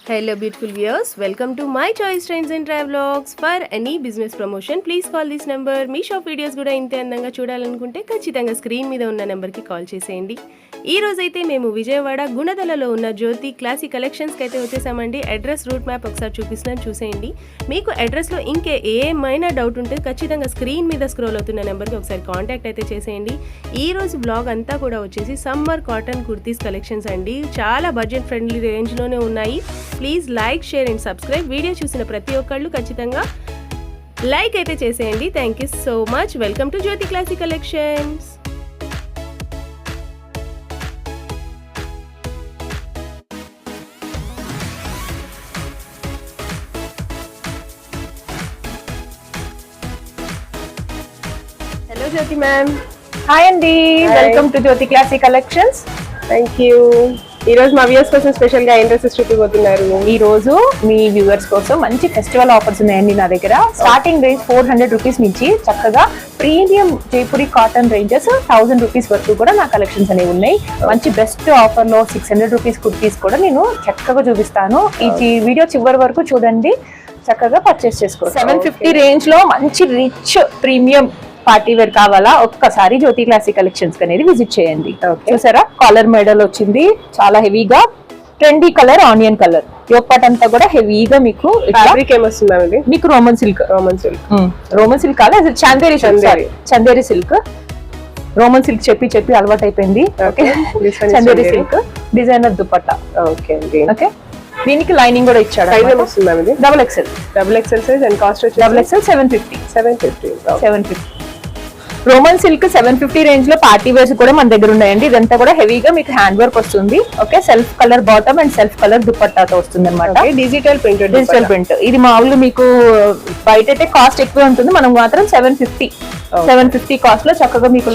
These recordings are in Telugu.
Hello beautiful viewers, welcome to my choice trains and travelogs. For any business promotion, please call this number. Me shop videos కూడా ఇంతే అందంగా చూడాలనుకుంటే ఖచ్చితంగా స్క్రీన్ మీద ఉన్న నెంబర్కి కాల్ చేసేయండి. ఈ రోజైతే మేము విజయవాడ గుణదలలో ఉన్న జ్యోతి క్లాసిక్ కలెక్షన్స్కి అయితే వచ్చేసామండి. అడ్రస్ రూట్ మ్యాప్ ఒకసారి చూపిస్తున్నాను, చూసేయండి. మీకు అడ్రస్లో ఇంకే ఏమైనా డౌట్ ఉంటే ఖచ్చితంగా స్క్రీన్ మీద స్క్రోల్ అవుతున్న నెంబర్కి ఒకసారి కాంటాక్ట్ అయితే చేసేయండి. ఈ రోజు బ్లాగ్ అంతా కూడా వచ్చేసి సమ్మర్ కాటన్ కుర్తీస్ కలెక్షన్స్ అండి. చాలా బడ్జెట్ ఫ్రెండ్లీ రేంజ్లోనే ఉన్నాయి. Please like, share and subscribe. Video చూసిన ప్రతి ఒక్కళ్ళు ఖచ్చితంగా లైక్ అయితే చేసేయండి. Thank you so much. Welcome to Jyothi classic collections. Hello Jyothi ma'am. Hi అండి, welcome to Jyothi classic collections. Thank you. ఈ రోజు మా వ్యూవర్స్ కోసం స్పెషల్ గా ఏం డ్రెస్సెస్ చూపిపోతున్నారు? ఈ రోజు మీ వ్యూవర్స్ కోసం మంచి ఫెస్టివల్ ఆఫర్స్ ఉన్నాయండి నా దగ్గర. స్టార్టింగ్ రేంజ్ 400 రూపీస్ నుంచి చక్కగా premium Jaipuri cotton ranges 1000 rupees వరకు కూడా నా కలెక్షన్స్ అనేవి ఉన్నాయి. మంచి బెస్ట్ ఆఫర్ లో 600 రూపీస్ కుర్తీస్ కూడా నేను చక్కగా చూపిస్తాను. ఈ వీడియో చివరి వరకు చూడండి, చక్కగా పర్చేస్ చేసుకోవచ్చు. 750 రేంజ్ లో మంచి రిచ్ ప్రీమియం పార్టీ వేర్ కావాలా, ఒక్కసారి జ్యోతి క్లాసిక్ కలెక్షన్స్ అనేది విజిట్ చేయండి. చూసారా, కాలర్ మెడల్ వచ్చింది, చాలా హెవీగా ట్రెండీ కలర్, ఆనియన్ కలర్. యోగపాట్ అంతా కూడా హెవీగా మీకు మీకు రోమన్ సిల్క్ కాదు, చందేరి సిల్క్. రోమన్ సిల్క్ చెప్పి అలవాటు అయిపోయింది. Chanderi silk designer dupatta. Okay, దీనికి లైనింగ్ కూడా ఇచ్చాడు. Double XL size and cost double XL 750. Roman silk 750 range లో పార్టీ వేర్స్ కూడా మన దగ్గర ఉన్నాయండి. ఇదంతా కూడా హెవీగా మీకు హ్యాండ్ వర్క్ వస్తుంది. Okay, self colour bottom and self colour దుపట్టాతో వస్తుంది అనమాట. Digital print. ఇది మామూలు మీకు బయట అయితే కాస్ట్ ఎక్కువ ఉంటుంది, మనం మాత్రం 750 కాస్ట్ లో చక్కగా మీకు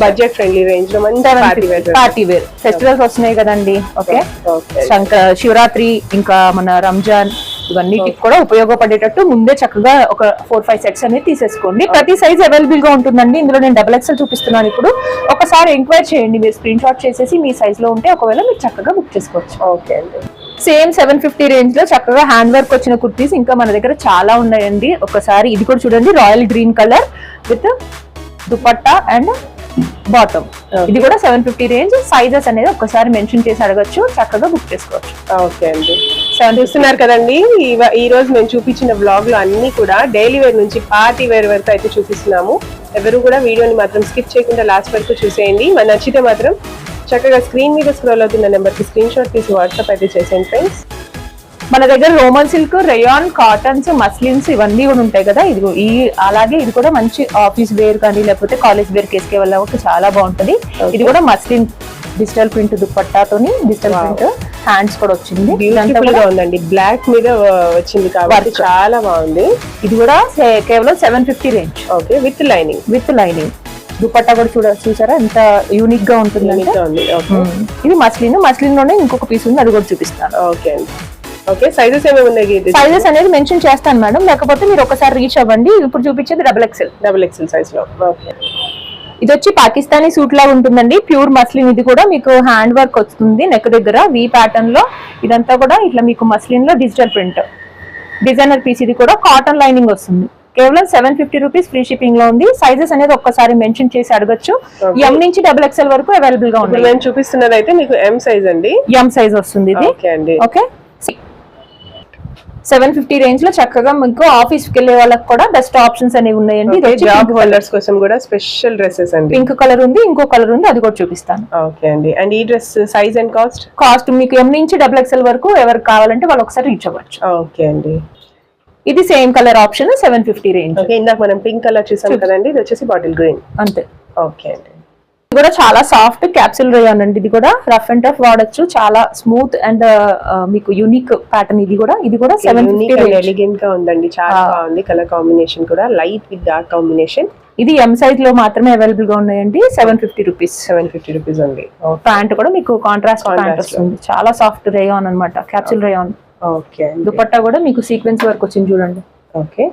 బడ్జెట్ ఫ్రెండ్లీ రేంజ్ లో పార్టీ వేర్. ఫెస్టివల్స్ వస్తున్నాయి కదండి. ఓకే, శివరాత్రి ఇంకా మన రంజాన్ ఇవన్నిటికి కూడా ఉపయోగపడేటట్టు ముందే చక్కగా ఒక 4-5 సెట్స్ అనేది తీసేసుకోండి. ప్రతి సైజ్ అవైలబుల్ గా ఉంటుందండి. ఇందులో నేను డబుల్ ఎక్సెల్ చూపిస్తున్నాను. ఇప్పుడు ఒకసారి ఎంక్వైరీ చేయండి, మీరు స్క్రీన్ షాట్ చేసేసి మీ సైజ్ లో ఉంటే ఒకవేళ మీరు చక్కగా బుక్ చేసుకోవచ్చు. ఓకే అండి. సేమ్ 750 రేంజ్ లో చక్కగా హ్యాండ్ వర్క్ వచ్చిన కుర్తీస్ ఇంకా మన దగ్గర చాలా ఉన్నాయండి. ఒకసారి ఇది కూడా చూడండి, royal green colour with dupatta and bottom. ఇది కూడా 750 రేంజ్. సైజెస్ అనేది ఒక్కసారి మెన్షన్ చేసి అడగచ్చు, చక్కగా బుక్ చేసుకోవచ్చు. ఓకే అండి. చూస్తున్నారు కదండి, ఈ రోజు మేము చూపించిన బ్లాగ్ లో అన్ని కూడా డైలీ వేర్ నుంచి పార్టీ వేర్ వరకు అయితే చూపిస్తున్నాము. ఎవరు కూడా వీడియోని మాత్రం స్కిప్ చేయకుండా లాస్ట్ వరకు చూసేయండి. మన నచ్చితే మాత్రం చక్కగా స్క్రీన్ మీద స్క్రోల్ అవుతున్న నెంబర్ కి స్క్రీన్ షాట్ తీసి వాట్సాప్ అయితే చేసేయండి ఫ్రెండ్స్. మన దగ్గర Roman silk, rayon, cottons, muslins ఇవన్నీ కూడా ఉంటాయి కదా. అలాగే ఇది కూడా మంచి ఆఫీస్ వేర్ కానీ లేకపోతే కాలేజ్ వేర్ కేసుకే వల్ల చాలా బాగుంటది. ఇది కూడా మస్లిన్ డిజిటల్ ప్రింట్ దుపట్టాతోని డిజిటల్ ప్రింట్ హ్యాండ్స్ కూడా వచ్చింది. బ్యూటిఫుల్ గా ఉందండి, బ్లాక్ మీద వచ్చింది కాబట్టి చాలా బాగుంది. ఇది కూడా కేవలం 750 range. Okay, with lining dupatta కూడా చూసారా ఎంత యూనిక్ గా ఉంటుంది. ఇది మస్లిన్ లోనే ఇంకొక పీస్ ఉంది, అది కూడా చూపిస్తాను. ఓకే అండి. ఓకే, సైజెస్ ఏమేమి ఉన్నాయి? సైజెస్ అనేది మెన్షన్ చేస్తాను మేడం, లేకపోతే మీరు ఒకసారి రీచ్ అవ్వండి. ఇప్పుడు చూపించేది డబుల్ ఎక్సెల్ సైజ్ లో. ఓకే, ఇది వచ్చి పాకిస్తానీ సూట్ లాగా ఉంటుందండి, ప్యూర్ మస్లిన్. ఇది కూడా మీకు హ్యాండ్ వర్క్ వస్తుంది నెక్ దగ్గర వి ప్యాటర్న్ లో. ఇదంతా కూడా ఇట్లా మీకు మస్లిన్ లో డిజిటల్ ప్రింట్ డిజైనర్ పీస్. ఇది కూడా కాటన్ లైనింగ్ వస్తుంది. కేవలం 750 రూపీస్ ఫ్రీ షిప్పింగ్ లో ఉంది. సైజెస్ అనేది ఒక్కసారి మెన్షన్ చేసి అడగచ్చు. ఎం నుంచి డబుల్ ఎక్సెల్ వరకు అవైలబుల్ గా ఉంది. నేను చూపిస్తున్నది అయితే మీకు ఎం సైజ్ అండి. ఎం సైజ్ వస్తుంది ఇది. ఓకే, 750 రేంజ్ లో చక్కగా మీకు ఆఫీస్ కి వెళ్ళే వాళ్ళకి కూడా బెస్ట్ ఆప్షన్స్ అనేవి ఉన్నాయండి. జాబ్ హోల్డర్స్ కోసం కూడా స్పెషల్ డ్రెస్సెస్ అండి. పింక్ కలర్ ఉంది, ఇంకో కలర్ ఉంది, అది కూడా చూపిస్తాను. ఓకే అండి. అండ్ ఈ డ్రెస్ సైజ్ అండ్ కాస్ట్ మీకు ఎం నుంచి డబుల్ ఎక్సెల్ వరకు ఎవరికి కావాలంటే వాళ్ళు ఒకసారి రీచ్ అవ్వచ్చు. ఓకే అండి. ఇది same colour option 750 range. Okay, ఇందాక మనం పింక్ కలర్ చూసాం కదండి, ఇది వచ్చేసి బాటిల్ గ్రీన్. అంతే. ఓకే అండి. ఇది కూడా చాలా సాఫ్ట్ క్యాప్సూల్ రేయాన్ అండి. ఇది కూడా రఫ్ అండ్ టఫ్ వాడచ్చు, చాలా స్మూత్ అండ్ మీకు యూనిక్ ప్యాటర్న్. ఇది కూడా 750 ఎలిగెంట్ గా ఉందండి, చాలా బాగుంది. కలర్ కాంబినేషన్ కూడా లైట్ విత్ డార్క్ కాంబినేషన్. ఇది ఎం సైజ్ లో మాత్రమే అవైలబుల్ గా ఉన్నాయండి. 750 రూపీస్ అండి. ప్యాంట్ కూడా మీకు కాంట్రాస్ట్ ప్యాంట్ వస్తుంది, చాలా సాఫ్ట్ రేయాన్ అన్నమాట, క్యాప్సూల్ రేయాన్. ఓకే, దుపట్టా కూడా మీకు సీక్వెన్స్ వర్క్ వచ్చింది చూడండి. ఓకే,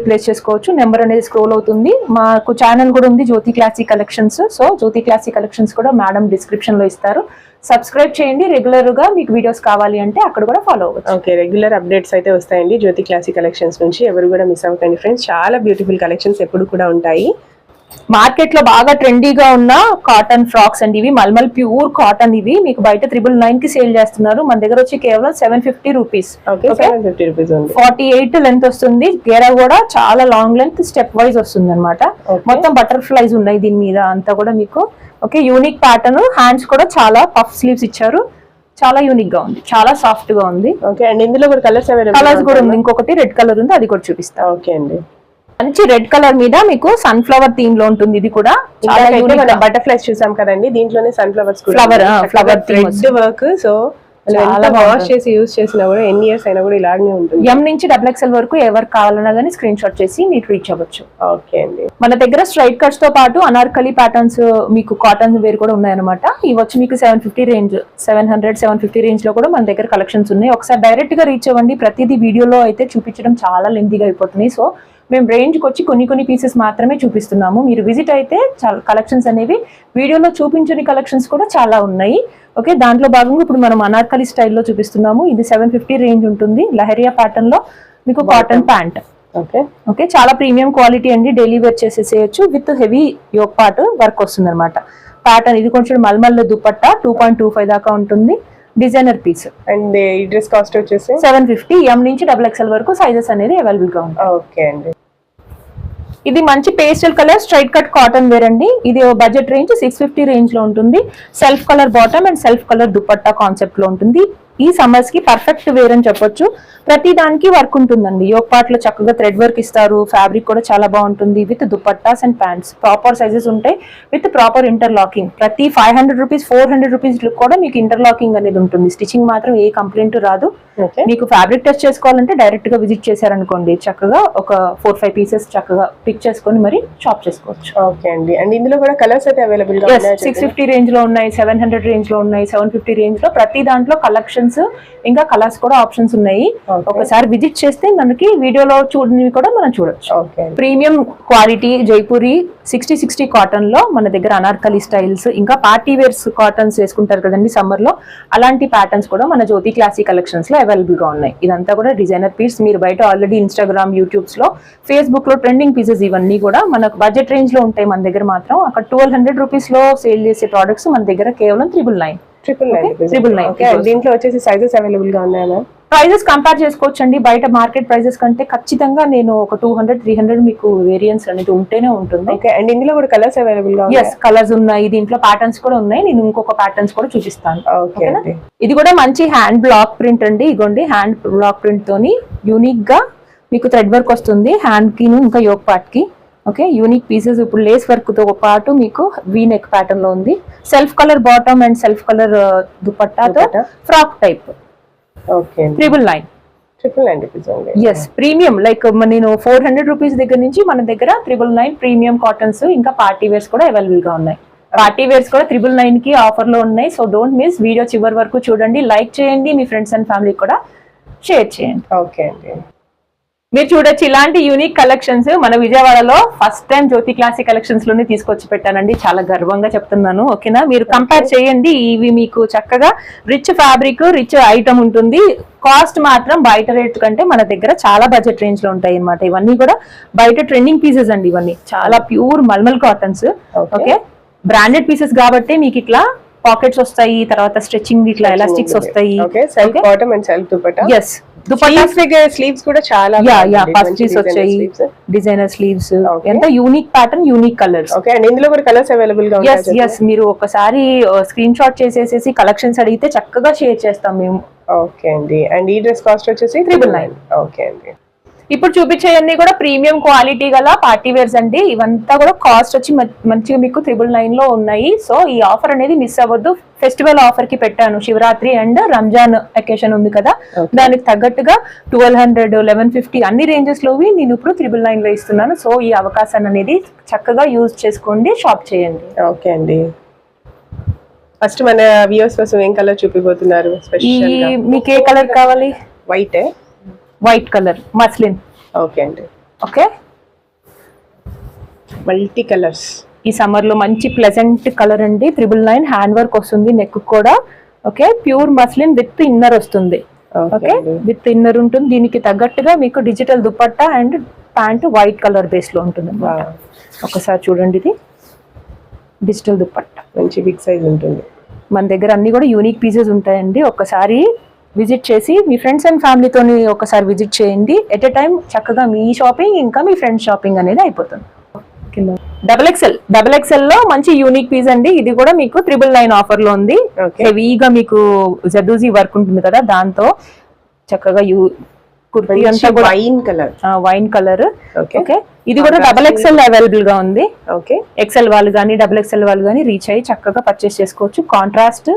ప్లేస్ చేసుకోవచ్చు. నెంబర్ అనేది స్క్రోల్ అవుతుంది. మాకు ఛానల్ కూడా ఉంది, జ్యోతి క్లాసీ కలెక్షన్స్. సో జ్యోతి క్లాసీ కలెక్షన్స్ కూడా మేడం డిస్క్రిప్షన్ లో ఇస్తారు. సబ్స్క్రైబ్ చేయండి. రెగ్యులర్ గా మీకు వీడియోస్ కావాలి అంటే అక్కడ కూడా ఫాలో అవ్వచ్చు. ఓకే, రెగ్యులర్ అప్డేట్స్ అయితే వస్తాయండి జ్యోతి క్లాసీ కలెక్షన్స్ నుంచి. ఎవరు కూడా మిస్ అవ్వకండి ఫ్రెండ్స్. చాలా బ్యూటిఫుల్ కలెక్షన్స్ ఎప్పుడు కూడా ఉంటాయి. మార్కెట్ లో బాగా ట్రెండీగా ఉన్న కాటన్ ఫ్రాక్స్ అండి ఇవి. Mulmul pure cotton. ఇవి మీకు బయట 999 కి సేల్ చేస్తున్నారు. మన దగ్గర వచ్చి కేవలం 750 రూపీస్. 48 లెంత్ వస్తుంది. గేరా కూడా చాలా లాంగ్ లెంత్, స్టెప్ వైజ్ వస్తుంది అనమాట. మొత్తం బటర్ఫ్లైస్ ఉన్నాయి దీని మీద అంతా కూడా మీకు. Okay, unique pattern. హ్యాండ్స్ కూడా చాలా పఫ్ స్లీవ్స్ ఇచ్చారు. చాలా యూనిక్ గా ఉంది, చాలా సాఫ్ట్ గా ఉంది. ఓకే, అండ్ ఇందులో కూడా కలర్స్ కూడా ఉంది. ఇంకొకటి రెడ్ కలర్ ఉంది, అది కూడా చూపిస్తా. ఓకే అండి, మంచి రెడ్ కలర్ మీద మీకు సన్ఫ్లవర్ థీమ్ లో ఉంటుంది. ఇది కూడా బటర్ఫ్లైస్ చూసాం కదండి, దీంట్లోనే sunflowers flower thread work. So wash చేసి యూజ్ చేసినా కూడా ఎన్ని ఇయర్స్ అయినా కూడా ఇలాగే ఉంటుంది. M నుంచి XXL వరకు ఎవరు కావాలన్నా కానీ స్క్రీన్ షాట్ చేసి మీకు రీచ్ అవ్వచ్చు. ఓకే అండి, మన దగ్గర స్ట్రైట్ కట్స్ తో పాటు అనార్కలి ప్యాటర్న్స్ మీకు కాటన్ వేర్ కూడా ఉన్నాయన్నమాట. ఇవి వచ్చి మీకు 750 రేంజ్, 700-750 రేంజ్ లో కూడా మన దగ్గర కలెక్షన్స్ ఉన్నాయి. ఒకసారి డైరెక్ట్ గా రీచ్ అవ్వండి. ప్రతిదీ వీడియోలో అయితే చూపించడం చాలా లెంతీగా అయిపోతుంది. సో మేము రేంజ్కి వచ్చి కొన్ని పీసెస్ మాత్రమే చూపిస్తున్నాము. మీరు విజిట్ అయితే చాలా కలెక్షన్స్ అనేవి వీడియోలో చూపించని కలెక్షన్స్ కూడా చాలా ఉన్నాయి. ఓకే, దాంట్లో భాగంగా ఇప్పుడు మనం అనార్కలి స్టైల్లో చూపిస్తున్నాము. ఇది 750 రేంజ్ ఉంటుంది. లహరియా ప్యాటర్న్ లో మీకు కాటన్ ప్యాంట్. ఓకే, చాలా ప్రీమియం క్వాలిటీ అండి. డైలీ వేర్ చేసేసేయచ్చు. With heavy yoke part work వస్తుంది అనమాట. ప్యాటర్న్ ఇది కొంచెం మల్మల్ దుపట్టా 2.25 దాకా ఉంటుంది. Designer piece. అండ్ ఈ డ్రెస్ కాస్ట్ వచ్చేసి 750. M నుంచి XXL వరకు సైజెస్ అనేది అవైలబుల్ గా ఉంటాయి. ఓకే అండి, ఇది మంచి pastel colour straight cut cotton wear అండి. ఇది బడ్జెట్ రేంజ్ 650 రేంజ్ లో ఉంటుంది. Self colour bottom and self colour dupatta concept లో ఉంటుంది. ఈ సమ్మర్స్ కి పర్ఫెక్ట్ వేర్ అని చెప్పొచ్చు. ప్రతి దానికి వర్క్ ఉంటుందండి. యోక్ పార్ట్ లో చక్కగా థ్రెడ్ వర్క్ ఇస్తారు. ఫ్యాబ్రిక్ కూడా చాలా బాగుంటుంది. With dupattas and pants proper sizes ఉంటాయి. With proper interlocking. ప్రతి 500 రూపీస్ 400 రూపీస్ కూడా మీకు ఇంటర్లాకింగ్ అనేది ఉంటుంది. స్టిచింగ్ మాత్రం ఏ కంప్లైంట్ రాదు. మీకు ఫ్యాబ్రిక్ టెస్ట్ చేసుకోవాలంటే డైరెక్ట్ గా విజిట్ చేశారనుకోండి, చక్కగా ఒక 4-5 పీసెస్ చక్కగా పిక్ చేసుకొని మరి షాప్ చేసుకోవచ్చు. ఓకే అండి, అండ్ ఇందులో కూడా కలర్స్ అయితే అవైలబుల్ గా ఉన్నాయి. 650 రేంజ్ లో ఉన్నాయి, 700 రేంజ్ లో ఉన్నాయి, 750 రేంజ్ లో. ప్రతి దాంట్లో కలెక్షన్స్ ఇంకా కలర్స్ కూడా ఆప్షన్స్ ఉన్నాయి. ఒకసారి విజిట్ చేస్తే మనకి వీడియోలో చూడనివి కూడా మనం చూడొచ్చు. ప్రీమియం క్వాలిటీ జైపూరి 60 కాటన్ లో మన దగ్గర అనార్కలి స్టైల్స్, ఇంకా పార్టీ వేర్స్ కాటన్స్ వేసుకుంటారు కదండి సమ్మర్ లో, అలాంటి ప్యాటర్న్స్ కూడా మన జ్యోతి క్లాసీ కలెక్షన్స్ లో అవైలబుల్ గా ఉన్నాయి. ఇదంతా కూడా డిజైనర్ పీస్. మీరు బయట ఆల్రెడీ ఇన్స్టాగ్రామ్, యూట్యూబ్స్ లో, ఫేస్బుక్ లో ట్రెండింగ్ పీసెస్ ఇవన్నీ కూడా మనకు బడ్జెట్ రేంజ్ లో ఉంటాయి. మన దగ్గర మాత్రం అక్కడ 1200 రూపీస్ లో సేల్ చేసే ప్రోడక్ట్స్ మన దగ్గర కేవలం 999. దీంట్లో వచ్చేసి సైజెస్ అవైలబుల్ గా ఉన్నాయా? ప్రైజెస్ కంపేర్ చేసుకోవచ్చు అండి. బయట మార్కెట్ ప్రైజెస్ కంటే ఖచ్చితంగా నేను ఒక 200-300 మీకు వేరియన్స్ అనేది ఉంటేనే ఉంటుంది. అండ్ ఇందులో కూడా కలర్స్ అవైలబుల్ గా ఉన్నాయి. కలర్స్ ఉన్నాయి. దీంట్లో ప్యాటర్న్స్ కూడా ఉన్నాయి. నేను ఇంకొక ప్యాటర్న్స్ కూడా చూపిస్తాను. ఇది కూడా మంచి హ్యాండ్ బ్లాక్ ప్రింట్ అండి. ఇగోండి, హ్యాండ్ బ్లాక్ ప్రింట్ తోని యూనిక్ గా మీకు థ్రెడ్ వర్క్ వస్తుంది హ్యాండ్ కి ఇంకా యోక్ పార్ట్ కి. Okay, unique pieces. ఇప్పుడు లేస్ వర్క్ తో పాటు మీకు వీ నెక్ ప్యాటర్న్ లో ఉంది. Self colour bottom and self colour దుపట్టాతో frock type. 999. Yes, premium. Like నేను 400 రూపీస్ దగ్గర నుంచి మన దగ్గర 999 ప్రీమియం కాటన్స్ ఇంకా పార్టీ వేర్స్ కూడా అవైలబుల్ గా ఉన్నాయి. పార్టీ వేర్స్ కూడా 999 కి ఆఫర్ లో ఉన్నాయి. So don't miss. వీడియో చివరి వరకు చూడండి, లైక్ చేయండి, మీ ఫ్రెండ్స్ అండ్ ఫ్యామిలీ కూడా షేర్ చేయండి. ఓకే అండి, మీరు చూడొచ్చు ఇలాంటి యూనిక్ కలెక్షన్స్ మన విజయవాడలో ఫస్ట్ టైం జ్యోతి క్లాసీ కలెక్షన్స్ లోనే తీసుకొచ్చి పెట్టానండి. చాలా గర్వంగా చెప్తున్నాను. ఓకేనా, మీరు కంపేర్ చేయండి. ఇవి మీకు చక్కగా రిచ్ ఫ్యాబ్రిక్, రిచ్ ఐటమ్ ఉంటుంది. కాస్ట్ మాత్రం బయట రేట్ కంటే మన దగ్గర చాలా బడ్జెట్ రేంజ్ లో ఉంటాయి అన్నమాట. ఇవన్నీ కూడా బయట ట్రెండింగ్ పీసెస్ అండి. ఇవన్నీ చాలా pure mulmul cottons. Okay, branded pieces కాబట్టి మీకు ఇట్లా పాకెట్స్ వస్తాయి, తర్వాత స్ట్రెచింగ్ ఇట్లా ఎలాస్టిక్స్ వస్తాయి. స్లీవ్స్ కూడా చాలా వచ్చాయి. డిజైనర్ స్లీవ్స్, ఎంత unique pattern, unique colours. Okay, and ఇందులో కూడా కలర్స్ అవైలబుల్ గా ఉన్నాయి. మీరు ఒకసారి స్క్రీన్ షాట్ చేసేసి కలెక్షన్స్ అడిగితే చక్కగా షేర్ చేస్తాం మేము. ఓకే అండి, అండ్ ఈ డ్రెస్ కాస్ట్ వచ్చేసి 999. ఓకే అండి, ఇప్పుడు చూపించేవన్నీ కూడా ప్రీమియం క్వాలిటీ గల పార్టీ వేర్స్ అండి. ఇవంతా కూడా కాస్ట్ వచ్చి మంచిగా మీకు 999 లో ఉన్నాయి. సో ఈ ఆఫర్ అనేది మిస్ అవ్వద్దు. ఫెస్టివల్ ఆఫర్ కి పెట్టాను. శివరాత్రి అండ్ రంజాన్ అకేషన్ ఉంది కదా, దానికి తగ్గట్టుగా 1200, 1150 అన్ని రేంజెస్ లోవి నేను ఇప్పుడు 999 లో ఇస్తున్నాను. సో ఈ అవకాశాన్ని అనేది చక్కగా యూజ్ చేసుకోండి, షాప్ చేయండి. ఓకే అండి, ఫస్ట్ మన వ్యూవర్స్ కోసం ఏం కలర్ చూపిపోతున్నారు? మీకు ఏ కలర్ కావాలి? White colour muslin. ఓకే అండి. Okay, multi colours. ఈ సమ్మర్ లో మంచి ప్లెజెంట్ కలర్ అండి. 999 హ్యాండ్ వర్క్ వస్తుంది నెక్ కూడా. Okay, pure muslin with inner వస్తుంది. ఓకే, విత్ ఇన్నర్ ఉంటుంది. దీనికి తగ్గట్టుగా మీకు digital dupatta and pant white colour base లో ఉంటుంది. ఒకసారి చూడండి, ఇది డిజిటల్ దుపట్టా, మంచి బిగ్ సైజ్ ఉంటుంది. మన దగ్గర అన్ని కూడా యూనిక్ పీసెస్ ఉంటాయండి. ఒక్కసారి విజిట్ చేసి మీ ఫ్రెండ్స్ అండ్ ఫ్యామిలీతోని ఒకసారి విజిట్ చేయండి. ఎట్ ఎ టైం చక్కగా మీ షాపింగ్ ఇంకా మీ ఫ్రెండ్స్ షాపింగ్ అనేది అయిపోతుంది. డబుల్ ఎక్స్ఎల్ లో మంచి యూనిక్ పీస్ అండి. ఇది కూడా మీకు 999 ఆఫర్ లో ఉంది. హెవీగా మీకు జర్దోజీ వర్క్ ఉంటుంది కదా, దాంతో చక్కగా కుర్తీ అంతా కూడా వైన్ కలర్. ఓకే, ఇది కూడా డబుల్ ఎక్స్ఎల్ అవైలబుల్ గా ఉంది. ఓకే, ఎక్స్ఎల్ వాళ్ళు కానీ డబుల్ ఎక్స్ఎల్ వాళ్ళు కానీ రీచ్ అయ్యి చక్కగా పర్చేస్ చేసుకోవచ్చు. కాంట్రాస్ట్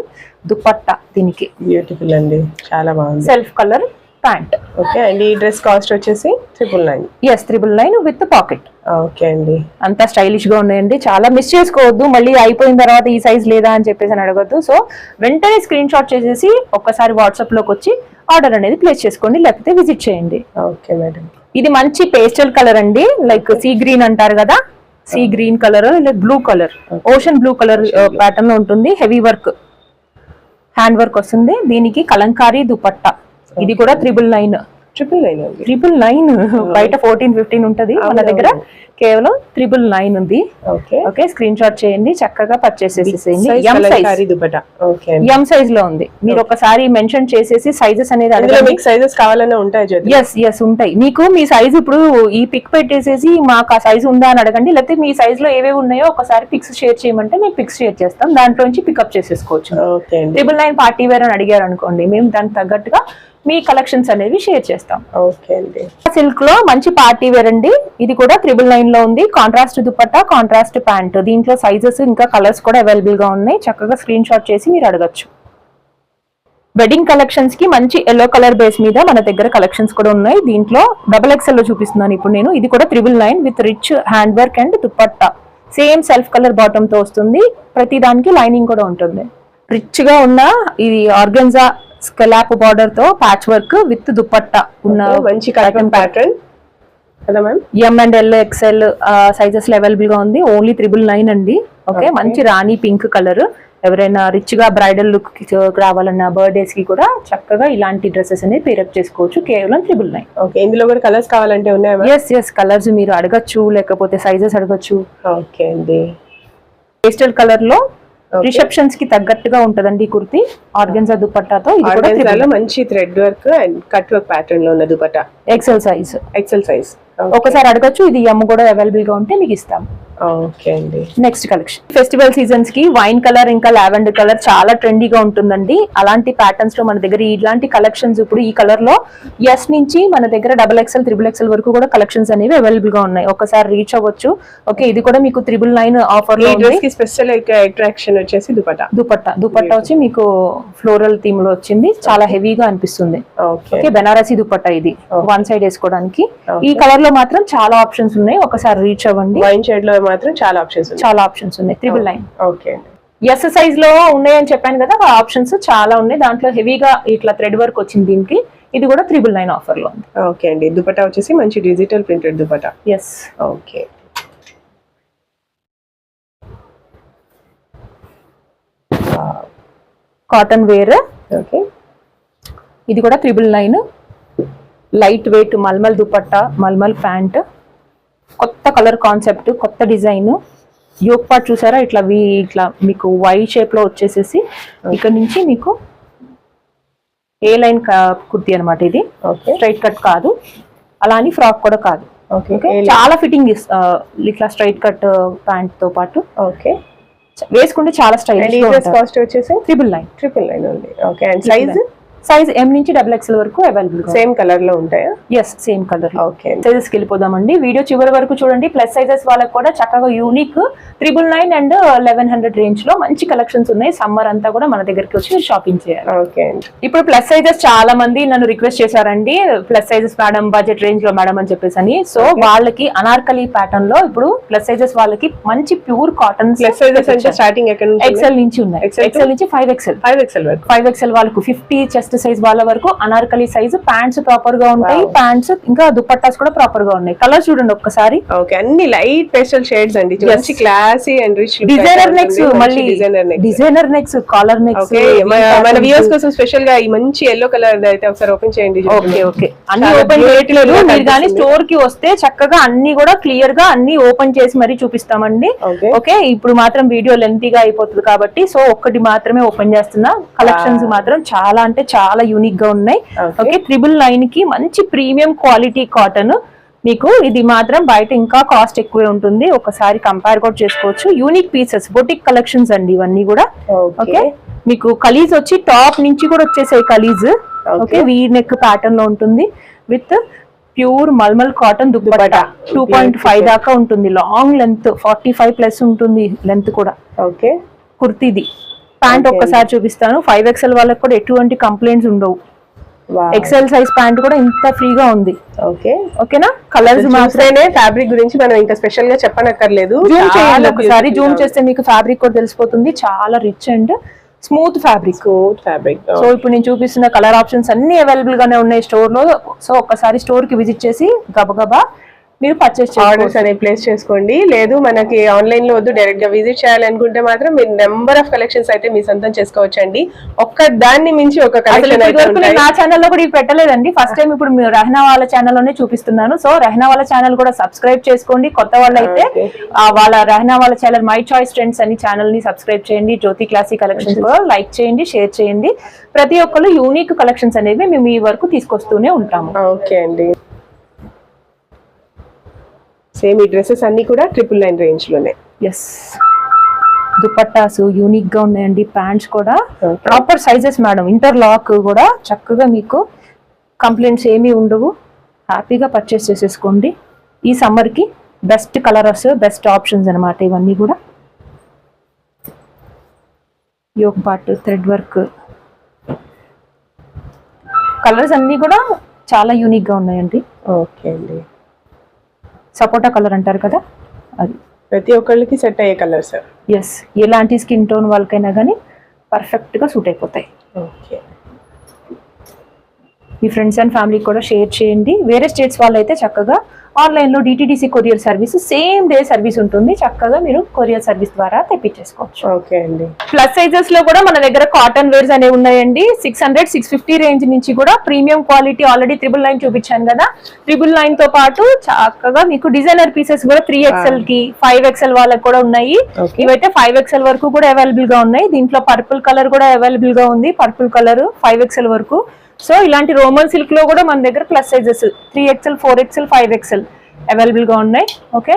దుపట్టా దీనికి, బ్యూటిఫుల్ అండి, చాలా బాగుంది. Self colour pant. ఓకే అండి. ఈ డ్రెస్ కాస్ట్ వచ్చేసి 999. Yes, 999 with pocket. ఓకే అండి. అంతా స్టైలిష్ గా ఉన్నాయండి. చాలా మిస్ చేసుకోవద్దు, మళ్ళీ అయిపోయిన తర్వాత ఈ సైజ్ లేదా అని చెప్పేసి అని అడగద్దు. సో వెంటనే స్క్రీన్ షాట్ చేసేసి ఒక్కసారి వాట్సాప్ లోకి వచ్చి ఆర్డర్ అనేది ప్లేస్ చేసుకోండి, లేకపోతే విజిట్ చేయండి. Okay madam. ఇది మంచి పేస్టల్ కలర్ అండి, లైక్ సీ గ్రీన్ అంటారు కదా, sea green colour, blue colour, ocean blue colour pattern లో ఉంటుంది. హెవీ వర్క్ హ్యాండ్ వర్క్ వస్తుంది. దీనికి కలంకారీ దుపట్టా. ఇది కూడా 999. 999 బయట 14-15 ఉంటది, మన దగ్గర కేవలం 999 ఉంది. ఓకే, స్క్రీన్ షాట్ చేయండి, చక్కగా పర్చేస్ చేసేసేయండి. ఎం సైజ్ లో ఉంది. మీరు ఒకసారి మెన్షన్ చేసేసి సైజెస్ అనేది అడగండి. సైజెస్ కావాలన్నా ఉంటాయి. ఎస్ ఉంటాయి. మీకు మీ సైజ్ ఇప్పుడు ఈ పిక్ పెట్టేసేసి మాకు ఆ సైజ్ ఉందా అని అడగండి, లేకపోతే మీ సైజ్ లో ఏవేవి ఉన్నాయో ఒకసారి పిక్స్ షేర్ చేయమంటే మేము పిక్స్ షేర్ చేస్తాం, దాంట్లో నుంచి పికప్ చేసేసుకోవచ్చు. 999 పార్టీ వేర్ అని అడిగారు అనుకోండి, మేము దానికి తగ్గట్టుగా మీ కలెక్షన్స్ అనేవి షేర్ చేస్తాం. ఓకే అండి. సిల్క్ లో మంచి పార్టీ వేర్ అండి. ఇది కూడా 999 లో ఉంది. Contrast dupatta, contrast pant. దీంట్లో సైజెస్ ఇంకా కలర్స్ కూడా అవైలబుల్ గా ఉన్నాయి. చక్కగా స్క్రీన్ షాట్ చేసి మీరు అడగచ్చు. వెడ్డింగ్ కలెక్షన్స్ కి మంచి ఎల్లో కలర్ బేస్ మీద మన దగ్గర కలెక్షన్స్ కూడా ఉన్నాయి. దీంట్లో డబుల్ ఎక్స్ఎల్ లో చూపిస్తున్నాను ఇప్పుడు నేను. ఇది కూడా 999 with rich hand work and dupatta. Same self colour bottom తో వస్తుంది. ప్రతి దానికి లైనింగ్ కూడా ఉంటుంది. రిచ్ గా ఉన్న ఇది ఆర్గన్జా స్కలాప్ బార్డర్ తో ప్యాచ్ వర్క్ విత్ దుపట్టా ఉన్న మంచి ప్యాటర్న్ కదా ma'am. M and L XL sizes లో అవైలబుల్ గా ఉంది. ఓన్లీ 999 అండి. ఓకే, మంచి రాణి పింక్ కలర్. ఎవరైనా రిచ్ గా బ్రైడల్ లుక్ రావాలన్నా బర్త్డేస్ కి కూడా చక్కగా ఇలాంటి డ్రెస్సెస్ అనేది పేరప్ చేసుకోవచ్చు, కేవలం 999. ఓకే, ఇందులో కూడా కలర్స్ కావాలంటే ఉన్నాయా? ఎస్ కలర్స్ మీరు అడగచ్చు, లేకపోతే సైజెస్ అడగచ్చు. ఓకే అండి. పేస్టల్ కలర్ లో రిసెప్షన్స్ కి తగ్గట్టుగా ఉంటదండి కుర్తి. ఆర్గన్జా దుపట్టాతో ఇది కూడా మంచి thread work and cut work pattern లో ఉన్న దుపట్టా. XL size. ఒకసారి అడగచ్చు. ఇది ఎమ్ కూడా అవైలబుల్ గా ఉంటే మీకు ఇస్తాం. ఓకే అండి. నెక్స్ట్ కలెక్షన్ ఫెస్టివల్ సీజన్స్ కి వైన్ కలర్ ఇంకా లావెండర్ కలర్ చాలా ట్రెండీగా ఉంటుందండి. అలాంటి ప్యాటర్న్స్ లో మన దగ్గర ఇలాంటి కలెక్షన్స్ ఇప్పుడు ఈ కలర్ లో ఎస్ నుంచి మన దగ్గర XXL, XXL వరకు కూడా కలెక్షన్స్ అనేవి అవైలబుల్ గా ఉన్నాయి. ఒకసారి రీచ్ అవ్వచ్చు. ఓకే, ఇది కూడా మీకు 999 ఆఫర్ లో ఉంది. స్పెషల్ అట్రాక్షన్ వచ్చేసి దుపట్టా వచ్చి మీకు ఫ్లోరల్ థీమ్ లో వచ్చింది. చాలా హెవీగా అనిపిస్తుంది. ఓకే, బెనారసీ దుపట్టా. ఇది వన్ సైడ్ వేసుకోవడానికి. ఈ కలర్ లో మాత్రం చాలా ఆప్షన్స్ ఉన్నాయి. ఒకసారి రీచ్ అవ్వండి. వైన్ షేడ్ లో మాత్రం చాలా ఆప్షన్స్ ఉన్నాయి. 999. ఓకే, ఎస్ సైజ్ లో ఉన్నాయని చెప్పాను కదా, ఆ ఆప్షన్స్ చాలా ఉన్నాయి. దాంట్లో హెవీగా ఇట్లా థ్రెడ్ వర్క్ వచ్చింది దీనికి. ఇది కూడా 999 ఆఫర్ లో ఉంది. ఓకే అండి. దుపట్టా వచ్చేసి మంచి digital printed dupatta. Yes. Okay, cotton wear. Okay, ఇది కూడా 999. Light weight mulmul dupatta, mulmul pant. కొత్త కలర్ కాన్సెప్ట్, కొత్త డిజైన్. యోక్ పార్ట్ చూసారా, ఇట్లా మీకు వై షేప్ లో వచ్చేసేసి ఇక్కడ నుంచి మీకు ఏ లైన్ కుర్తీ అనమాట ఇది. స్ట్రైట్ కట్ కాదు, అలా అని ఫ్రాక్ కూడా కాదు. చాలా ఫిట్టింగ్ ఇట్లా స్ట్రైట్ కట్ ప్యాంట్ తో పాటు. ఓకే, వేసుకుంటే చాలా స్టైలిష్. కాస్ట్ వచ్చేసి 999 ఉంది. ఓకే, అండ్ సైజ్ ఎం నుంచి XXL వరకు అవైలబుల్. సేమ్ కలర్ లో ఉంటాయా? Yes, same colour. Okay, sizes కి వెళ్ళిపోదామండి. వీడియో చివరి వరకు చూడండి. ప్లస్ సైజెస్ వాళ్ళకి కూడా చక్కగా యూనిక్ 999 అండ్ 1100 రేంజ్ లో మంచి కలెక్షన్స్ ఉన్నాయి. సమ్మర్ అంతా కూడా మన దగ్గరికి వచ్చి షాపింగ్ చేయాలి. ఓకే, ఇప్పుడు ప్లస్ సైజెస్ చాలా మంది నన్ను రిక్వెస్ట్ చేశారండి, plus sizes madam, budget range లో మేడం అని చెప్పేసి. సో వాళ్ళకి అనార్కలి ప్యాటర్న్ లో ఇప్పుడు ప్లస్ సైజెస్ వాళ్ళకి మంచి ప్యూర్ కాటన్ ప్లస్ సైజెస్ అంటే స్టార్టింగ్ ఎక్కడ నుంచి? XL నుంచి ఉన్నాయి. XL నుంచి 5XL. 5XL వరకు. 5XL వాళ్ళకు 50 చెస్ట్ చెస్ట్ సైజ్ వాళ్ళ వరకు అనార్కలి సైజ్, ప్యాంట్స్ ప్రాపర్ గా ఉంటాయి, ప్యాంట్స్ ఇంకా దుపట్టాస్ కూడా ప్రాపర్ గా ఉన్నాయి. కలర్ చూడండి ఒక్కసారి. ఓకే, అన్ని లైట్ పేస్టల్ షేడ్స్ అండి, మంచి classy and rich designer necks, మళ్ళీ డిజైనర్ నెక్స్, కాలర్ నెక్స్. మన వ్యూవర్స్ కోసం స్పెషల్ గా ఈ మంచి ఎల్లో కలర్ అయితే ఒకసారి ఓపెన్ చేయండి. ఓకే అన్ని ఓపెన్ చేయట్లేదు మీరు, కానీ స్టోర్ కి వస్తే చక్కగా అన్ని కూడా క్లియర్ గా అన్ని ఓపెన్ చేసి మరీ చూపిస్తామండి. ఓకే, ఇప్పుడు మాత్రం వీడియో లెంతీగా అయిపోతుంది కాబట్టి సో ఒక్కటి మాత్రమే ఓపెన్ చేస్తున్నా. కలెక్షన్స్ మాత్రం చాలా అంటే చాలా యూనిక్ గా ఉన్నాయి. ఓకే, 999 కి మంచి ప్రీమియం క్వాలిటీ కాటన్. మీకు ఇది మాత్రం బయట ఇంకా కాస్ట్ ఎక్కువే ఉంటుంది, ఒకసారి కంపేర్ కూడా చేసుకోవచ్చు. యూనిక్ పీసెస్, బొటిక్ కలెక్షన్స్ అండి ఇవన్నీ కూడా. ఓకే, మీకు కలీజ్ వచ్చి టాప్ నుంచి కూడా వచ్చేసాయి కలీజ్. ఓకే, వీ నెక్ ప్యాటర్న్ లో ఉంటుంది with pure mulmul cotton dupatta. 2.5 దాకా ఉంటుంది, లాంగ్ లెంత్ 45 ప్లస్ ఉంటుంది లెంత్ కూడా. ఓకే, కుర్తీది. ప్యాంట్ ఒక్కసారి చూపిస్తాను. 5XL వాళ్ళకి కూడా ఎటువంటి కంప్లైంట్స్ ఉండవు. ఎక్సెల్ సైజ్ ప్యాంట్ కూడా ఇంత ఫ్రీగా ఉంది. ఓకే, ఓకేనా. కలర్స్ మాత్రమే, ఫ్యాబ్రిక్ గురించి మనం ఇంకా స్పెషల్ గా చెప్పనక్కర్లేదు. జూమ్ చేయాలి ఒకసారి, జూమ్ చేస్తే మీకు ఫ్యాబ్రిక్ కూడా తెలిసిపోతుంది. చాలా rich and smooth fabric. So ఇప్పుడు నేను చూపిస్తున్న కలర్ ఆప్షన్స్ అన్ని అవైలబుల్ గానే ఉన్నాయి స్టోర్ లో. సో ఒక్కసారి స్టోర్ కి విజిట్ చేసి గబగబా మీరు పర్చేస్ ఆర్డర్స్ అనేవి ప్లేస్ చేసుకోండి. లేదు మనకి ఆన్లైన్ లో వద్దు, డైరెక్ట్ గా విజిట్ చేయాలనుకుంటే మాత్రం మీరు నెంబర్ ఆఫ్ కలెక్షన్స్ అయితే మీ సొంతం చేసుకోవచ్చండి. ఒక్క దాన్ని మించి ఒక కలెక్షన్ నా ఛానల్లో కూడా ఇవి పెట్టలేదండి, ఫస్ట్ టైం ఇప్పుడు మీరు రెహనా వాళ్ళ ఛానల్లోనే చూపిస్తున్నాను. సో రెహనా వాళ్ళ ఛానల్ కూడా సబ్స్క్రైబ్ చేసుకోండి. కొత్త వాళ్ళు అయితే వాళ్ళ రెహనా వాళ్ళ ఛానల్ మై చాయిస్ ట్రెండ్స్ అని ఛానల్ ని సబ్స్క్రైబ్ చేయండి. జ్యోతి క్లాసీ కలెక్షన్స్ కూడా లైక్ చేయండి, షేర్ చేయండి. ప్రతి ఒక్కరు యూనిక్ కలెక్షన్స్ అనేవి మేము ఈ వరకు తీసుకొస్తూనే ఉంటాము. ఓకే అండి, సేమ్ ఈ డ్రెస్సెస్ అన్ని కూడా 999 రేంజ్ లోనే. ఎస్, దుపట్టాస్ యూనిక్ గా ఉన్నాయండి. ప్యాంట్స్ కూడా ప్రాపర్ సైజెస్ మేడం, ఇంటర్లాక్ కూడా చక్కగా మీకు కంప్లైంట్స్ ఏమీ ఉండవు. హ్యాపీగా పర్చేస్ చేసేసుకోండి. ఈ సమ్మర్ కి బెస్ట్ కలర్స్, బెస్ట్ ఆప్షన్స్ అనమాట ఇవన్నీ కూడా. Yoke part, thread work, colours అన్ని కూడా చాలా యూనిక్ గా ఉన్నాయండి. ఓకే అండి, సపోటా కలర్ అంటారు కదా అది, ప్రతి ఒక్కళ్ళకి సెట్ అయ్యే కలర్ సార్. ఎస్, ఎలాంటి స్కిన్ టోన్ వాళ్ళకైనా కానీ పర్ఫెక్ట్ గా సూట్ అయిపోతాయి. ఓకే, మీ ఫ్రెండ్స్ అండ్ ఫ్యామిలీకి కూడా షేర్ చేయండి. వేరే స్టేట్స్ వాళ్ళు అయితే చక్కగా ఆన్లైన్ లో DTDC courier service same day service ఉంటుంది, చక్కగా మీరు కొరియర్ సర్వీస్ ద్వారా తెప్పించేసుకోవచ్చు. ఓకే అండి, ప్లస్ సైజెస్ లో కూడా మన దగ్గర కాటన్ వేర్స్ అనేవి ఉన్నాయండి. 600, 650 రేంజ్ నుంచి కూడా ప్రీమియం క్వాలిటీ ఆల్రెడీ 999 చూపించాను కదా. 999 తో పాటు చక్కగా మీకు డిజైనర్ పీసెస్ కూడా 3XL కి 5XL వాళ్ళకి కూడా ఉన్నాయి. ఇవైతే 5XL వరకు కూడా అవైలబుల్ గా ఉన్నాయి. దీంట్లో పర్పుల్ కలర్ కూడా అవైలబుల్ గా ఉంది, పర్పుల్ కలర్ 5XL వరకు. సో ఇలాంటి రోమన్ సిల్క్ లో కూడా మన దగ్గర plus sizes 3XL, 4XL, 5XL available గా ఉన్నాయి. ఓకే,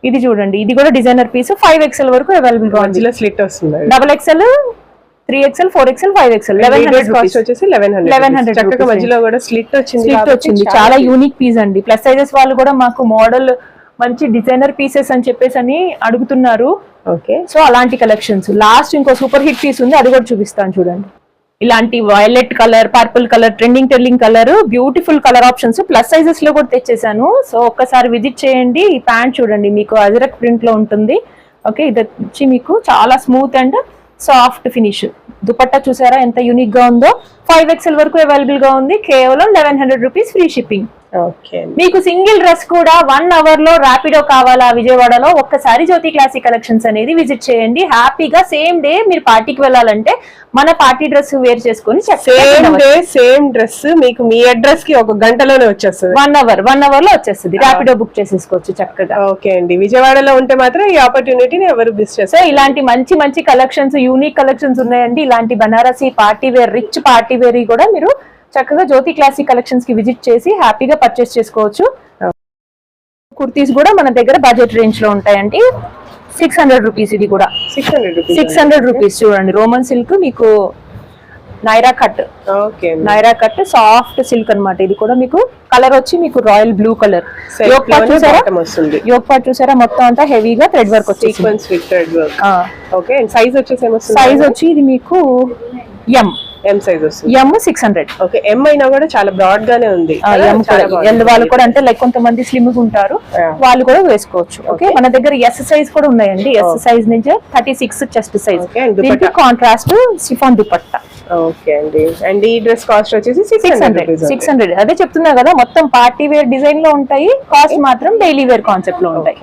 ఇది చూడండి, ఇది కూడా డిజైనర్ పీస్ 5XL వరకు అవైలబుల్ గా ఉంది. స్లిట్ వస్తుంది, XXL, 3XL, 4XL, 5XL. 1100 మధ్యలో కూడా స్లిట్ వచ్చింది. చాలా యూనిక్ పీస్ అండి. ప్లస్ సైజెస్ వాళ్ళు కూడా మాకు మోడల్ మంచి డిజైనర్ పీసెస్ అని చెప్పేసి అని అడుగుతున్నారు. ఓకే, సో అలాంటి కలెక్షన్స్. లాస్ట్ ఇంకో సూపర్ హిట్ పీస్ ఉంది, అది కూడా చూపిస్తాను చూడండి. ఇలాంటి వైలెట్ కలర్, పర్పుల్ కలర్, టెర్లింగ్ colour, beautiful colour options plus sizes లో కూడా తెచ్చేసాను. సో ఒక్కసారి విజిట్ చేయండి. ఈ ప్యాంట్ చూడండి, మీకు అజరక్ ప్రింట్ లో ఉంటుంది. ఓకే, ఇది వచ్చి మీకు చాలా smooth and soft finish. Dupatta చూసారా ఎంత యూనిక్ గా ఉందో. 5XL వరకు అవైలబుల్ గా ఉంది, కేవలం 1100 రూపీస్ ఫ్రీ షిప్పింగ్. మీకు సింగిల్ డ్రెస్ కూడా 1 అవర్ లో ర్యాపిడో కావాలా విజయవాడలో, ఒక్కసారి జ్యోతి క్లాసిక్ కలెక్షన్స్ అనేది విజిట్ చేయండి. హ్యాపీగా సేమ్ డే మీరు పార్టీకి వెళ్ళాలంటే మన పార్టీ డ్రెస్ వేర్ చేసుకుని సేమ్ డ్రెస్ మీకు మీ అడ్రస్ కి 1 గంటలోనే వచ్చేస్తుంది. 1 అవర్ లో వచ్చేస్తుంది. ర్యాపిడో బుక్ చేసేసుకోవచ్చు చక్కగా. ఓకే అండి, విజయవాడలో ఉంటే మాత్రం ఈ ఆపర్చునిటీని ఎవరు మిస్ చేస్తారు. ఇలాంటి మంచి మంచి కలెక్షన్స్, యూనిక్ కలెక్షన్స్ ఉన్నాయండి. ఇలాంటి Banarasi party wear, rich party wear కూడా మీరు చక్కగా జ్యోతి క్లాసిక్ కలెక్షన్స్ కి విజిట్ చేసి హ్యాపీగా పర్చేస్ చేసుకోవచ్చు. కుర్తీస్ కూడా మన దగ్గర బడ్జెట్ రేంజ్ లో ఉంటాయండి. 600 రూపీస్, ఇది కూడా 600 రూపీస్. చూడండి, రోమన్ సిల్క్ మీకు నైరా కట్ సాఫ్ట్ సిల్క్ అన్నమాట. ఇది కూడా మీకు కలర్ వచ్చి మీకు royal blue colour. Yoke part చూసారా, మొత్తం అంతా హెవీగా థ్రెడ్ వర్క్ వచ్చి. సైజ్ వచ్చి ఇది మీకు M. ఎం సైజ్ వస్తుంది. ఎం 600. ఓకే, ఎం అయినా కూడా చాలా బ్రాడ్ గానే ఉంది. ఎం ఎల్ వాళ్ళు కూడా అంటే లైక్ కొంతమంది స్లిమ్ గా ఉంటారు, వాళ్ళు కూడా వేసుకోవచ్చు. ఓకే, మన దగ్గర ఎస్ సైజ్ కూడా ఉన్నాయండి. ఎస్ సైజ్ నుంచి 36 చెస్ట్ సైజ్. దీనికి కాంట్రాస్ట్ షిఫాన్ దుపట్టా. ఓకే అండి. అండ్ ఈ డ్రెస్ కాస్ట్ వచ్చేసి 600. అదే చెప్తున్నా కదా, మొత్తం పార్టీ వేర్ డిజైన్ లో ఉంటాయి, కాస్ట్ మాత్రం డైలీ వేర్ కాన్సెప్ట్ లో ఉంటాయి.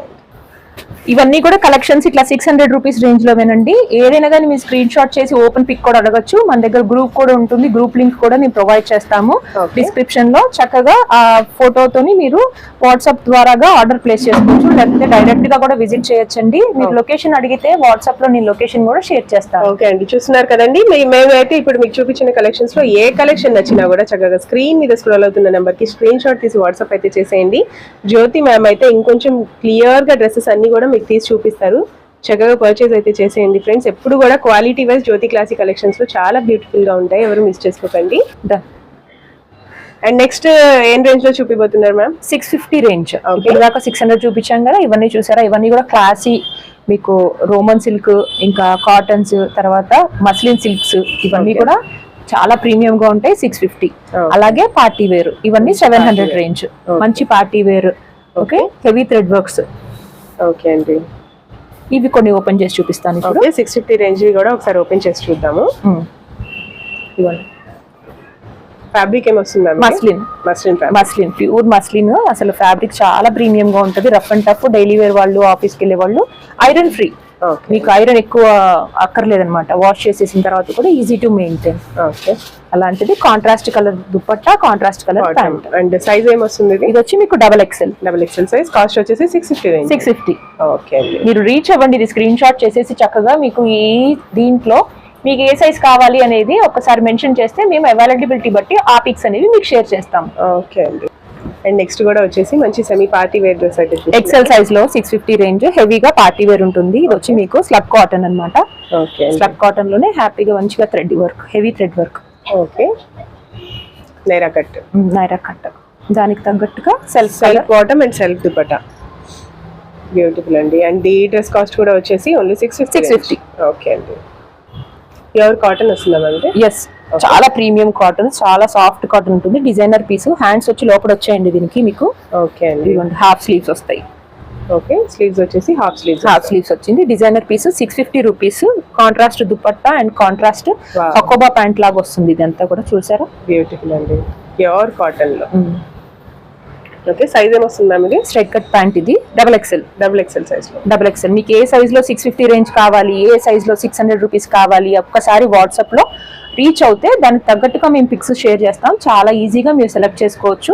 ఇవన్నీ కూడా కలెక్షన్స్ ఇట్లా 600 రూపీస్ రేంజ్ లో వేనండి. ఏదైనా కానీ మీరు స్క్రీన్ షాట్ చేసి ఓపెన్ పిక్ కూడా అడగచ్చు. మన దగ్గర గ్రూప్ కూడా ఉంటుంది, గ్రూప్ లింక్ కూడా నేను ప్రొవైడ్ చేస్తాము డిస్క్రిప్షన్ లో. చక్కగా ఆ ఫోటోతోని మీరు వాట్సాప్ ద్వారాగా ఆర్డర్ ప్లేస్ చేసుకోవచ్చు, లేకపోతే డైరెక్ట్ గా కూడా విజిట్ చేయొచ్చండి. మీరు లొకేషన్ అడిగితే వాట్సాప్ లో నేను లొకేషన్ కూడా షేర్ చేస్తాను. ఓకే అండి, చూస్తున్నారు కదండి. మేమైతే ఇప్పుడు మీకు చూపించిన కలెక్షన్స్ లో ఏ కలెక్షన్ నచ్చినా కూడా చక్కగా స్క్రీన్ మీద స్క్రోల్ అవుతున్న నెంబర్ కి స్క్రీన్ షాట్ తీసి వాట్సాప్ అయితే చేసేయండి. జ్యోతి మ్యామ్ అయితే ఇంకొంచెం క్లియర్ గా డ్రెస్సెస్ అన్ని కూడా మీకు తీసి చూపిస్తారు. చక్కగా పర్చేజ్ అయితే చేసేయండి ఫ్రెండ్స్. ఎప్పుడు కూడా క్వాలిటీ వైజ్ జ్యోతి క్లాసిక్ కలెక్షన్స్ లో చాలా బ్యూటిఫుల్ గా ఉంటాయి, ఎవరు మిస్ చేసుకోకండి. అండ్ నెక్స్ట్ ఏం రేంజ్ లో చూపిపోతున్నారు మ్యామ్? 650 రేంజ్. దాకా 600 చూపించాం కదా, ఇవన్నీ చూసారా? ఇవన్నీ కూడా క్లాసీ, మీకు రోమన్ సిల్క్, ఇంకా కాటన్స్, తర్వాత మస్లిన్ సిల్క్స్, ఇవన్నీ కూడా చాలా ప్రీమియం గా ఉంటాయి. 650. అలాగే పార్టీ వేర్ ఇవన్నీ 700 రేంజ్. మంచి party wear. Okay, heavy thread works. Okay అండి, ఇవి కొన్ని ఓపెన్ చేసి చూపిస్తాను ఇప్పుడు. 650 రేంజ్ కూడా ఒకసారి ఓపెన్ చేసి చూద్దాము. ఇవ్వండి. ఫ్యాబ్రిక్ ఏమొస్తుంది? Muslin, pure muslin. అసలు ఫ్యాబ్రిక్ చాలా ప్రీమియం గా ఉంటుంది. Rough and tough daily wear వాళ్ళు, ఆఫీస్కి వెళ్ళే వాళ్ళు. ఐరన్ ఫ్రీ, మీకు ఐరన్ ఎక్కువ అక్కర్లేదన్నమాట. వాష్ చేసేసిన తర్వాత కూడా ఈజీ టు మెయింటైన్. ఓకే, అలాంటిది contrast colour dupatta, contrast colour pant. And size ఏమొస్తుంది? ఇది వచ్చి మీకు డబల్ ఎక్సెల్ సైజ్. కాస్ట్ వచ్చేసి 650. ఓకే, మీరు రీచ్ అవ్వండి. ఇది స్క్రీన్ షాట్ చేసేసి చక్కగా మీకు ఈ దీంట్లో మీకు ఏ సైజ్ కావాలి అనేది ఒకసారి మెన్షన్ చేస్తే మేము అవైలబిలిటీ బట్టి ఆ పిక్స్ అనేవి మీకు షేర్ చేస్తాం. ఓకే అండి. అండ్ నెక్స్ట్ కూడా వచ్చేసి మంచి సెమీ పార్టీ వేర్ డ్రెస్ అయితే ఎక్సెల్ సైజ్ లో 650 రేంజ్. హెవీగా పార్టీ వేర్ ఉంటుంది. ఇది వచ్చి మీకు స్లబ్ కాటన్ అన్నమాట. ఓకే, స్లబ్ కాటన్ లోనే హ్యాపీగా మంచిగా thread work, heavy thread work. Okay, Naira cut. దానికి తగ్గట్టుగా self bottom and self dupatta. Beautiful అండి. అండ్ ఈ డ్రెస్ కాస్ట్ కూడా వచ్చేసి ఓన్లీ 650. ఓకే అండి. ప్యూర్ కాటన్ వస్తుందా అంటే? ఎస్, చాలా ప్రీమియం కాటన్, చాలా సాఫ్ట్ కాటన్ ఉంటుంది. Designer piece. హ్యాండ్స్ వచ్చి లోపల వచ్చాయండి దీనికి మీకు. ఓకే అండి. హాఫ్ స్లీవ్స్ వస్తాయి. ఓకే, స్లీవ్స్ వచ్చేసి హాఫ్ స్లీవ్స్ వచ్చింది. Designer piece 650 rupees. Contrast dupatta and contrast అకోబా ప్యాంట్ లాగా వస్తుంది. ఇదంతా కూడా చూసారా? బ్యూటిఫుల్ అండి, ప్యూర్ కాటన్ లో. ఓకే, సైజ్ ఏమొస్తుంది మ్యామ్? ఇది స్ట్రైట్ కట్ ప్యాంట్. ఇది డబల్ ఎక్సెల్ సైజ్ లో. డబల్ ఎక్సెల్ మీకు ఏ సైజ్ లో 650 రేంజ్ కావాలి, ఏ సైజ్ లో 600 రూపీస్ కావాలి, ఒక్కసారి వాట్సాప్ లో రీచ్ అవుతే దానికి తగ్గట్టుగా మేము పిక్స్ షేర్ చేస్తాం. చాలా ఈజీగా మీరు సెలెక్ట్ చేసుకోవచ్చు.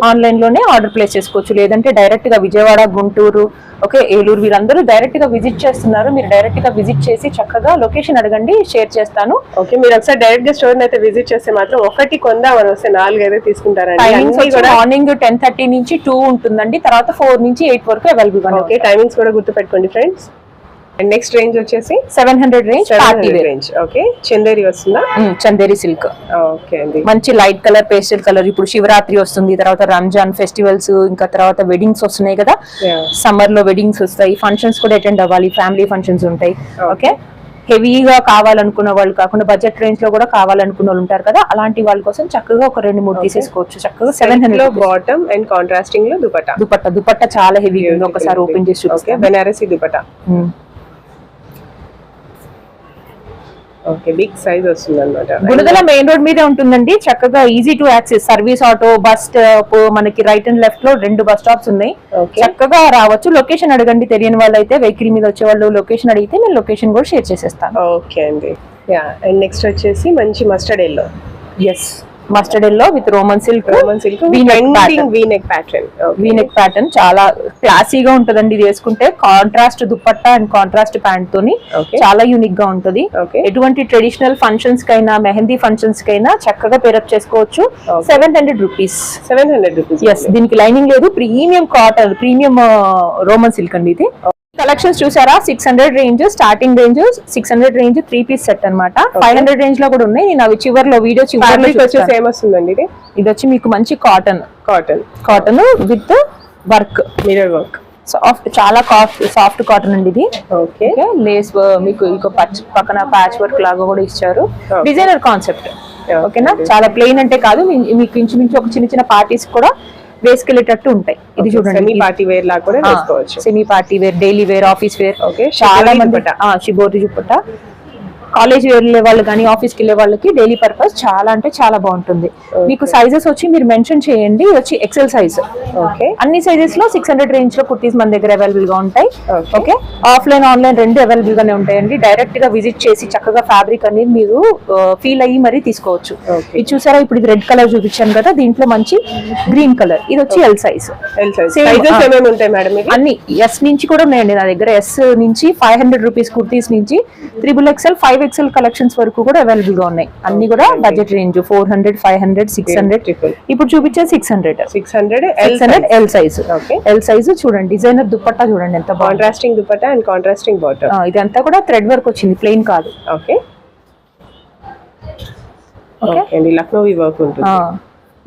ఆన్లైన్ లోనే ఆర్డర్ ప్లేస్ చేసుకోవచ్చు, లేదంటే డైరెక్ట్ గా విజయవాడ, గుంటూరు, ఓకే, ఏలూరు వీరందరూ డైరెక్ట్ గా విజిట్ చేస్తున్నారు. మీరు డైరెక్ట్ గా విజిట్ చేసి చక్కగా లొకేషన్ అడగండి, షేర్ చేస్తాను. ఓకే, మీరు ఒకసారి డైరెక్ట్ గా స్టోర్ అయితే విజిట్ చేస్తే మాత్రం ఒకటి కొందామని వస్తే 4 అయితే తీసుకుంటారండి. మార్నింగ్ 10:30 నుంచి 2 ఉంటుందండి, తర్వాత 4 నుంచి 8 వరకు అవైలబుల్. ఓకే, టైమింగ్స్ కూడా గుర్తుపెట్టుకోండి ఫ్రెండ్స్. అండ్ నెక్స్ట్ రేంజ్ వచ్చేసి 700 range, party wear range. Okay, Chanderi వస్తుందా? చందేరి సిల్క్. ఓకే అండి, మంచి లైట్ కలర్, పేస్టల్ కలర్. ఇప్పుడు శివరాత్రి వస్తుంది, తర్వాత రంజాన్ ఫెస్టివల్స్, ఇంకా తర్వాత వెడ్డింగ్స్ వస్తున్నాయి కదా. సమ్మర్ లో వెడ్డింగ్స్ వస్తాయి, ఫంక్షన్స్ కూడా అటెండ్ అవ్వాలి, ఫ్యామిలీ ఫంక్షన్స్ ఉంటాయి. ఓకే, హెవీగా కావాలనుకున్న వాళ్ళు కాకుండా బడ్జెట్ రేంజ్ లో కూడా కావాలనుకున్న వాళ్ళు ఉంటారు కదా, అలాంటి వాళ్ళ కోసం చక్కగా ఒక 2-3 తీసేసుకోవచ్చు. చక్కగా 700 బాటమ్ అండ్ కాంట్రాస్టింగ్ లో దుపట్టా చాలా హెవీ ఉంది. ఒకసారి ఓపెన్ చేసి చూపిస్తే Banarasi dupatta. Okay, big size వస్తుంది అన్నమాట. గుణదల మెయిన్ రోడ్ మీదే ఉంటుందండి. చక్కగా easy to access. Service auto, bus stop, మనకి రైట్ అండ్ లెఫ్ట్ లో 2 బస్ స్టాప్స్ ఉన్నాయి. చక్కగా రావచ్చు. లొకేషన్ అడగండి, తెలియని వాళ్ళు అయితే వెహికల్ మీద వచ్చే వాళ్ళు లొకేషన్ అడిగితే నేను లొకేషన్ కూడా షేర్ చేసేస్తాను. ఓకే అండి. అండ్ నెక్స్ట్ వచ్చేసి మంచి mustard yellow. Yes, mustard yellow with roman silk V neck pattern. చాలా క్లాసీగా ఉంటదండి ఇది వేసుకుంటే. Contrast dupatta and contrast pant తోని చాలా యూనిక్ గా ఉంటది. ఎటువంటి ట్రెడిషనల్ ఫంక్షన్స్ కైనా, మెహందీ ఫంక్షన్స్ కైనా చక్కగా పేరప్ చేసుకోవచ్చు. 700 రూపీస్. ఎస్, దీనికి లైనింగ్ లేదు. Premium cotton, premium roman silk అండి ఇది. కలెక్షన్స్ చూసారా? 600 range starting range, 600 range 3 piece set అన్నమాట. 500 రేంజ్ లో కూడా ఉన్నాయి. నేను అవి చివర్లో వీడియో వస్తుందండి. ఇది వచ్చి మీకు మంచి కాటన్ విత్ వర్క్, చాలా సాఫ్ట్ కాటన్ అండి ఇది. ఓకే, లేస్ మీకు ఇంకో పక్కన ప్యాచ్ వర్క్ లాగా కూడా ఇచ్చారు. Designer concept. ఓకేనా, చాలా ప్లెయిన్ అంటే కాదు, మీకు ఇంచుమించు ఒక చిన్న చిన్న పార్టీస్ కూడా వేసుకెళ్ళేటట్టు ఉంటాయి. ఇది చూడండి, సెమీ పార్టీ వేర్ లాగా కూడా వేసుకోవచ్చు. Semi party wear, daily wear, office wear. Okay, చాలా మంది షిబోరి దుపట్టా కాలేజ్ వెళ్ళే వాళ్ళు కానీ ఆఫీస్కి వెళ్ళే వాళ్ళకి డైలీ పర్పస్ చాలా అంటే చాలా బాగుంటుంది. మీకు సైజెస్ వచ్చి మీరు మెన్షన్ చేయండి, వచ్చి ఎక్సెల్ సైజ్. ఓకే, అన్ని సైజెస్ లో 600 రేంజ్ లో కుర్తీస్ మన దగ్గర అవైలబుల్ గా ఉంటాయి. ఓకే, ఆఫ్లైన్ ఆన్లైన్ రెండు అవైలబుల్ గానే ఉంటాయండి. డైరెక్ట్ గా విజిట్ చేసి చక్కగా ఫ్యాబ్రిక్ అనేది మీరు ఫీల్ అయ్యి మరీ తీసుకోవచ్చు. ఇది చూసారా, ఇప్పుడు ఇది రెడ్ కలర్ చూపించాను కదా, దీంట్లో మంచి గ్రీన్ కలర్. ఇది వచ్చి ఎల్ సైజ్. అన్ని ఎస్ నుంచి కూడా ఉన్నాయండి నా దగ్గర. ఎస్ నుంచి 500 రూపీస్ కుర్తీస్ నుంచి 3XL 5XL కలెక్షన్స్ వరకు కూడా అవైలబుల్ గా ఉన్నాయి. అన్ని కూడా బడ్జెట్ రేంజ్ 400, 500, 600. ఇప్పుడు చూపించే 600 ఎల్ సైజ్. ఎల్ సైజ్ చూడండి, డిజైనర్ దుపట్టా చూడండి ఎంత బాగుంది. Contrasting dupatta and contrasting bottom. ఇదంతా కూడా థ్రెడ్ వర్క్ వచ్చింది, ప్లెయిన్ కాదు. ఓకే, లక్నోవి వర్క్ ఉంటుంది.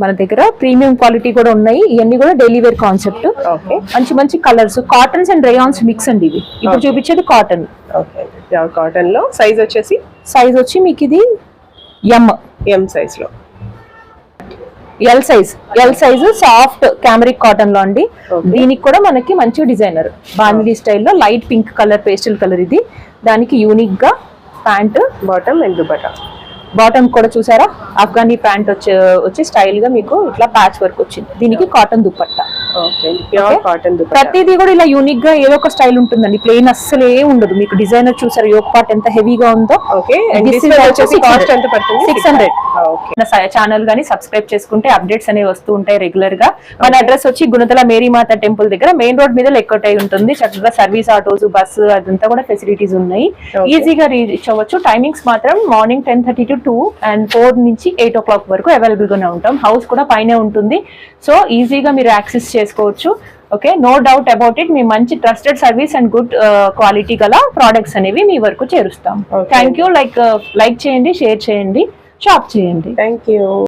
మన దగ్గర ప్రీమియం క్వాలిటీ కూడా ఉన్నాయి. ఇవన్నీ కూడా డైలీ వేర్ కాన్సెప్ట్. మంచి మంచి colours, cottons and rayons mix అండి ఇవి. ఇప్పుడు చూపించేది కాటన్. కాటన్ లో సైజ్ వచ్చి మీకు ఇది ఎం సైజ్ లో. ఎల్ సైజ్ సాఫ్ట్ క్యామరిక్ కాటన్ లో అండి. దీనికి కూడా మనకి మంచి డిజైనర్ బాందిని స్టైల్లో light pink colour, pastel colour. ఇది దానికి యూనిక్ గా pant, bottom and dupatta. Bottom కూడా చూసారా, ఆఫ్ఘనీ ప్యాంట్ వచ్చి స్టైల్ గా మీకు ఇట్లా ప్యాచ్ వర్క్ వచ్చింది. దీనికి కాటన్ దుపట్టా. ప్రతిదీ కూడా ఇలా యూనిక్ గా ఏదో ఒక స్టైల్ ఉంటుందండి, ప్లెయిన్ అస్సలే ఉండదు. మీకు డిజైనర్ చూసారు యోక్ పార్ట్ ఎంత హెవీగా ఉందో. 600. ఛానల్ గానీ సబ్స్క్రైబ్ చేసుకుంటే అప్డేట్స్ అనేవి వస్తూ ఉంటాయి రెగ్యులర్ గా. మన అడ్రస్ వచ్చి గుణదల మేరీమాత టెంపుల్ దగ్గర, మెయిన్ రోడ్ మీద లెక్కటై ఉంటుంది. చక్కగా సర్వీస్ ఆటోస్, బస్సు అదంతా కూడా ఫెసిలిటీస్ ఉన్నాయి. ఈజీగా రీచ్ అవ్వచ్చు. టైమింగ్స్ మాత్రం మార్నింగ్ 10:30 to 2 and 4 నుంచి 8 o'clock వరకు అవైలబుల్ గానే ఉంటాం. హౌస్ కూడా పైనే ఉంటుంది, సో ఈజీగా మీరు యాక్సెస్ చేసుకోవచ్చు. Okay, no doubt about it. మేము మంచి trusted service and good quality గల ప్రోడక్ట్స్ అనేవి మీ వరకు చేరుస్తాం. Thank you. లైక్ చేయండి, షేర్ చేయండి, షాప్ చేయండి. Thank you.